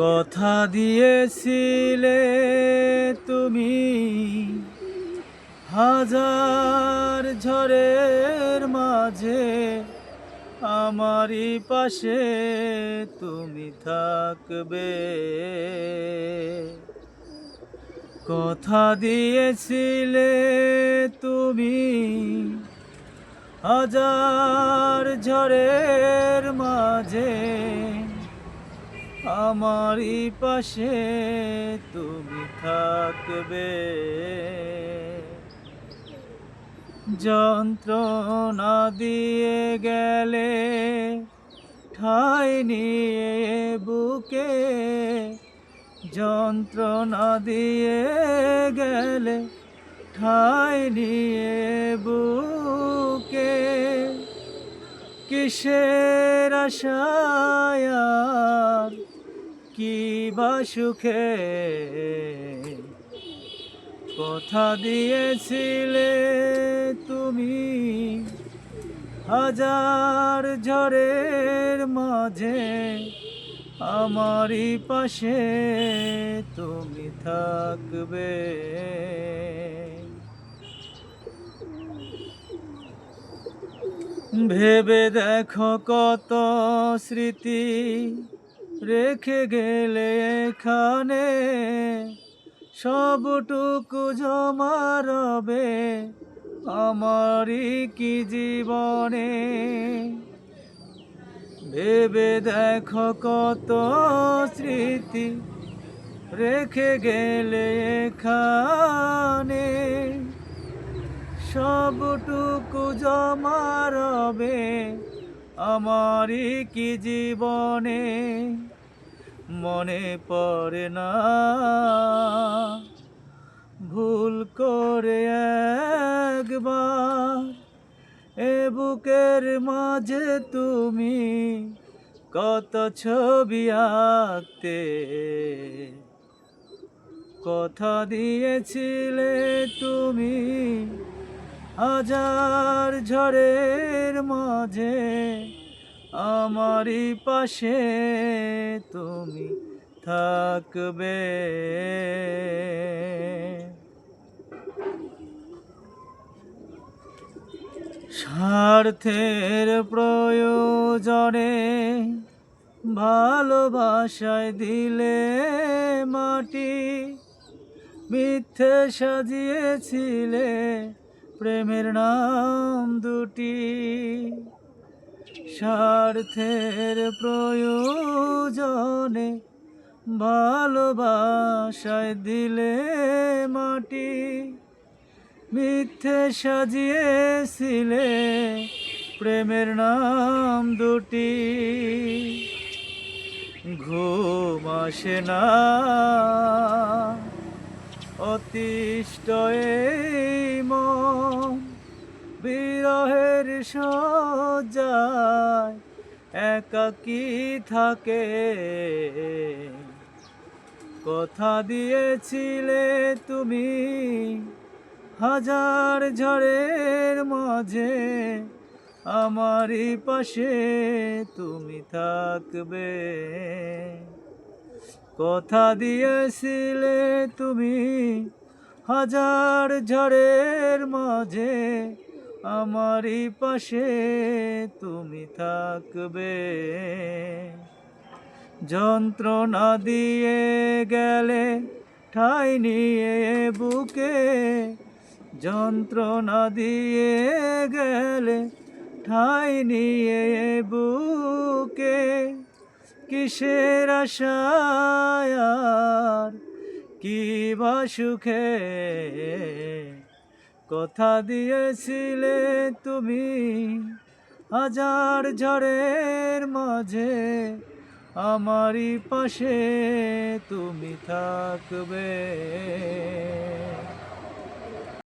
কথা দিয়েছিলে তুমি হাজার ঝড়ের মাঝে আমারই পাশে তুমি থাকবে। কথা দিয়েছিলে তুমি হাজার ঝড়ের মাঝে আমারই পাশে তুমি থাকবে। যন্ত্রণা দিয়ে গেলে ঠাঁই নিয়ে বুকে, যন্ত্রণা দিয়ে গেলে ঠাঁই নিয়ে বুকে, কিসের আশায় আর কি বা সুখে কথা দিয়েছিলে তুমি হাজার ঝড়ের মাঝে আমারই পাশে তুমি থাকবে। ভেবে দেখো কত স্মৃতি রেখে গেলে এখানে, সবটুকু জমা রবে আমারই কি জীবনে। ভেবে দেখো কত স্মৃতি রেখে গেলে এখানে, সবটুকু জমা রবে আমারই কি জীবনে। মনে পড়ে না ভুল করে একবার এ বুকের মাঝে তুমি কত ছবি আঁকতে। কথা দিয়েছিলে তুমি হাজার ঝড়ের মাঝে আমারই পাশে তুমি থাকবে। স্বার্থের প্রয়োজনে ভালোবাসায় দিলে মাটি, মিথ্যে সাজিয়েছিলে প্রেমের নাম দুটি। স্বার্থের প্রয়োজনে ভালোবাসায় দিলে মাটি, মিথ্যে সাজিয়েছিলে প্রেমের নাম দুটি। ঘুম আসে না অতিষ্ঠ এই মন, বিরহের শয্যায় একাকী থাকে। কথা দিয়েছিলে তুমি হাজার ঝড়ের মাঝে আমারই পাশে তুমি থাকবে। কথা দিয়েছিলে তুমি হাজার ঝড়ের মাঝে আমারই পাশে তুমি থাকবে। যন্ত্রণা দিয়ে গেলে ঠাঁই নিয়ে বুকে, যন্ত্রণা দিয়ে গেলে ঠাঁই নিয়ে বুকে, কিসের আশায় আর কি বা সুখে কথা দিয়েছিলে তুমি হাজার ঝড়ের মাঝে আমারই পাশে তুমি থাকবে।